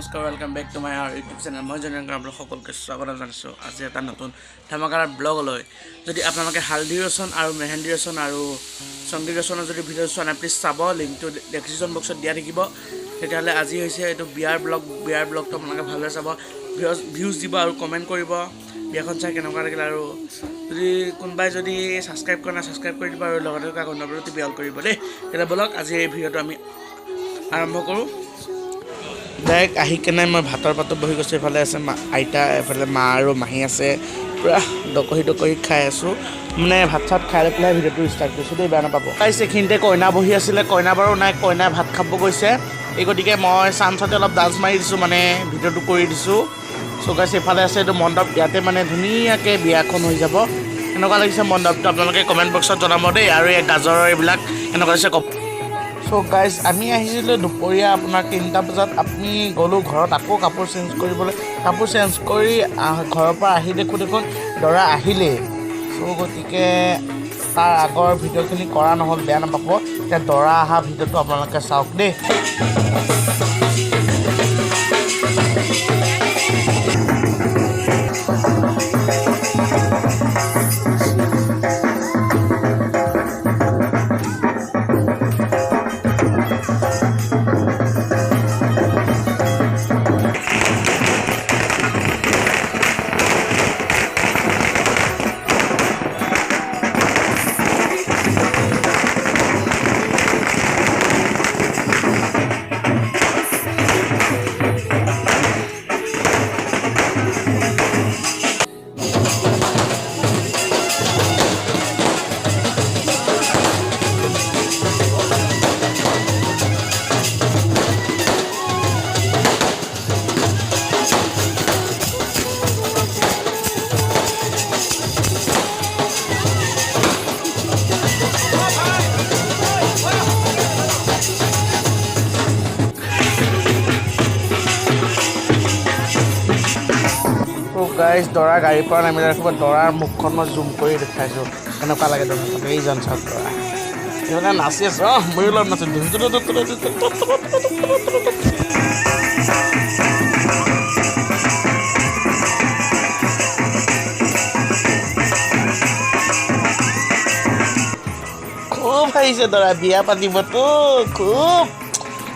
নমস্কাৰ welcome back to my YouTube channel. মই জনক আপোনালোক সকলোকে স্বাগতম জনাইছোঁ আজি এটা নতুন ধামাকাৰ ব্লগলৈ। যদি আপোনালোকে হালধি ৰচন আৰু মেহেন্দি ৰচন আৰু সংগীত ৰচনৰ যদি ভিডিঅ' চোৱা নাই প্লিজ চাব, লিংকটো ডেছক্ৰিপশ্যন বক্সত দিয়া থাকিব। তেতিয়াহ'লে আজি হৈছে এইটো বিয়াৰ ব্লগটো আপোনালোকে ভালদৰে চাব, ভিউজ দিব আৰু কমেণ্ট কৰিব বিয়াখন চাই কেনেকুৱা লাগিল। আৰু যদি কোনোবাই যদি ছাবস্ক্ৰাইব কৰা নাই ছাবস্ক্ৰাইব কৰি দিব আৰু লগতে থকা ঘণ্টাবোৰতো বিয়াল কৰিব দেই। তেতিয়া ব'লক আজি এই ভিডিঅ'টো আমি আৰম্ভ কৰোঁ। ডাইৰেক্ট আহি কেনে মই ভাতৰ পাতত বহি গৈছোঁ। এইফালে আছে আইতা, এফালে মা আৰু মাহী আছে। পূৰা দকহি খাই আছোঁ, মানে ভাত চাত খাই লৈ পেলাই ভিডিঅ'টো ষ্টাৰ্ট কৰিছোঁ দেই, বেয়া নাপাব। এইখিনিতে কইনা বহি আছিলে, কইনা বাৰু নাই, কইনাই ভাত খাব গৈছে। এই গতিকে মই চান্সতে অলপ ডান্স মাৰি দিছোঁ, মানে ভিডিঅ'টো কৰি দিছোঁ। চ' গাইছ এইফালে আছে এইটো মণ্ডপ, ইয়াতে মানে ধুনীয়াকৈ বিয়াখন হৈ যাব। এনেকুৱা লাগিছে মণ্ডপটো আপোনালোকে কমেণ্ট বক্সত জনাব দেই। আৰু এই গাজৰৰ এইবিলাক এনেকুৱা লাগিছে ক'ব। চ' গাইজ আমি আহিছিলোঁ দুপৰীয়া আপোনাৰ 3টা বজাত। আমি গ'লোঁ ঘৰত আকৌ কাপোৰ চেঞ্জ কৰিবলৈ। কাপোৰ চেঞ্জ কৰি ঘৰৰ পৰা আহি দেখোঁ দৰা আহিলেই। চ' গতিকে তাৰ আগৰ ভিডিঅ'খিনি কৰা নহ'ল, বেয়া নাপাব। এতিয়া দৰা অহা ভিডিঅ'টো আপোনালোকে চাওক দেই। গাইজ দৰা গাড়ীৰ পৰা নামি ৰাখিব। দৰাৰ মুখখন মই জুম কৰি দেখাইছোঁ, কেনেকুৱা লাগে দৰাখন। এইজন চাওক দৰা, সিহঁতে নাচি আছে। ময়ো অলপ নাচোঁ। খুব আহিছে দৰা, বিয়া পাতিবতো খুব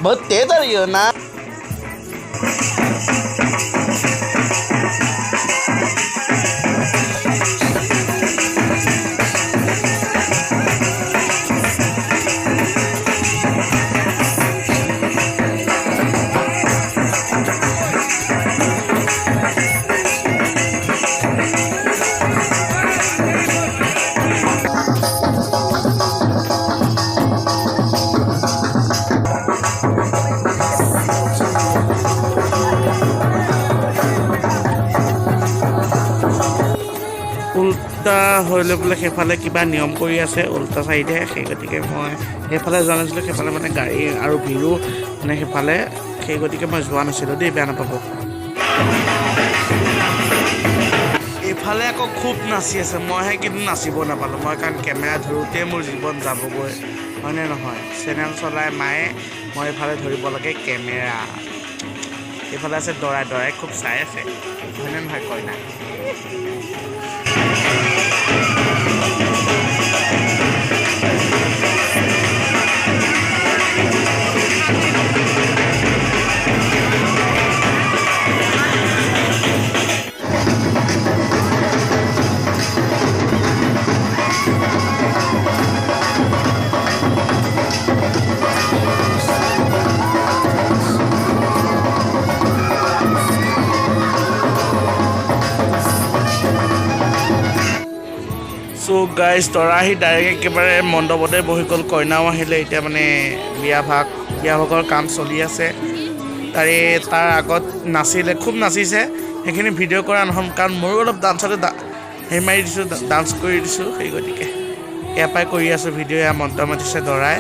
বহুত তেজ আৰু না। উল্টা হৈ লৈ পেলাই সেইফালে কিবা নিয়ম কৰি আছে উল্টা চাইডে। সেই গতিকে মই সেইফালে যোৱা নাছিলোঁ, সেইফালে মানে গাড়ী আৰু ভিৰো মানে সেইফালে, সেই গতিকে মই যোৱা নাছিলোঁ দেই, বেয়া নাপাব। এইফালে আকৌ খুব নাচি আছে, মইহে কিন্তু নাচিব নাপালোঁ। মই কাৰণ কেমেৰা ধৰোঁতেই মোৰ জীৱন যাবগৈ, হয়নে নহয়? চেনেল চলাই মায়ে, মই এইফালে ধৰিব লাগে কেমেৰা। এইফালে আছে দৰাই খুব চাই আছে, হয়নে নহয় কইনা? চ' গাইজ দৰা আহি ডাইৰেক্ট একেবাৰে মণ্ডপতে বহি গ'ল। কইনাও আহিলে, এতিয়া মানে বিয়া ভাগৰ কাম চলি আছে। তাৰ আগত নাচিলে, খুব নাচিছে। সেইখিনি ভিডিঅ' কৰা নহ'ল কাৰণ মোৰো অলপ ডান্সতে হেৰি মাৰি দিছোঁ, ডান্স কৰি দিছোঁ। সেই গতিকে ইয়াৰ পৰাই কৰি আছোঁ ভিডিঅ'। এয়া মন্ত্ৰ মাতিছে দৰাই।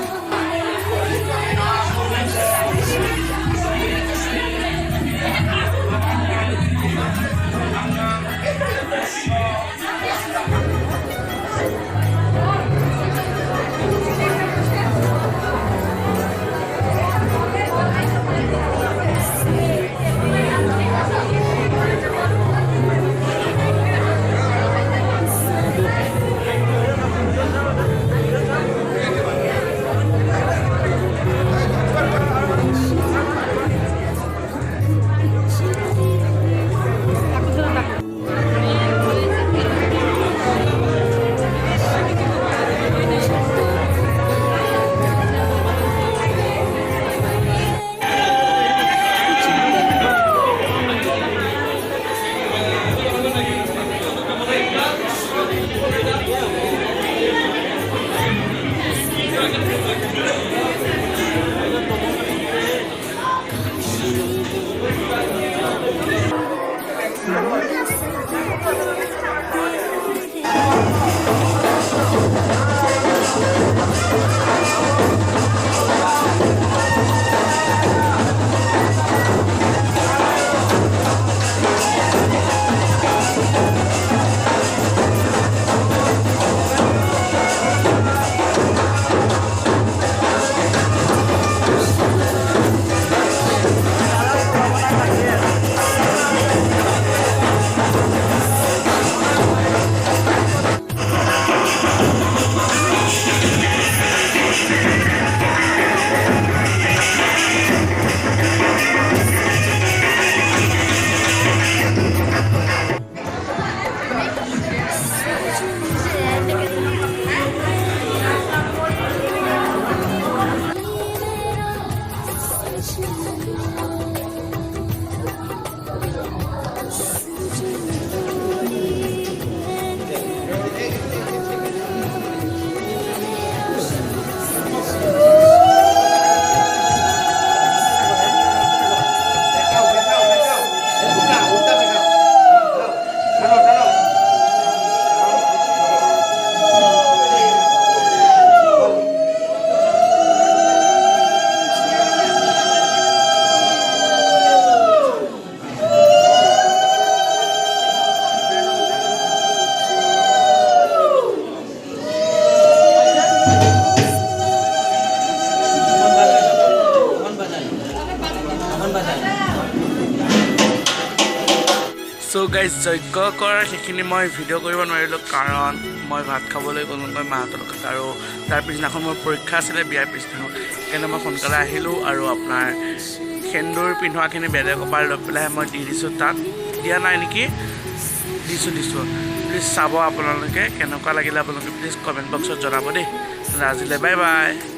সো গাইজ যজ্ঞ কৰাৰ সেইখিনি মই ভিডিঅ' কৰিব নোৱাৰিলোঁ কাৰণ মই ভাত খাবলৈ গ'লোগৈ মাহঁতৰ লগত আৰু তাৰ পিছদিনাখন মোৰ পৰীক্ষা আছিলে বিয়াৰ পিছদিনাখন সেইকাৰণে মই সোনকালে আহিলোঁ আৰু আপোনাৰ সেন্দুৰ পিন্ধোৱাখিনি বেলেগৰ পৰা লৈ পেলাই মই দি দিছোঁ তাত দিয়া নাই নেকি দিছোঁ প্লিজ চাব আপোনালোকে কেনেকুৱা লাগিলে আপোনালোকে প্লিজ কমেণ্ট বক্সত জনাব দেই আজিলৈ বাই বাই।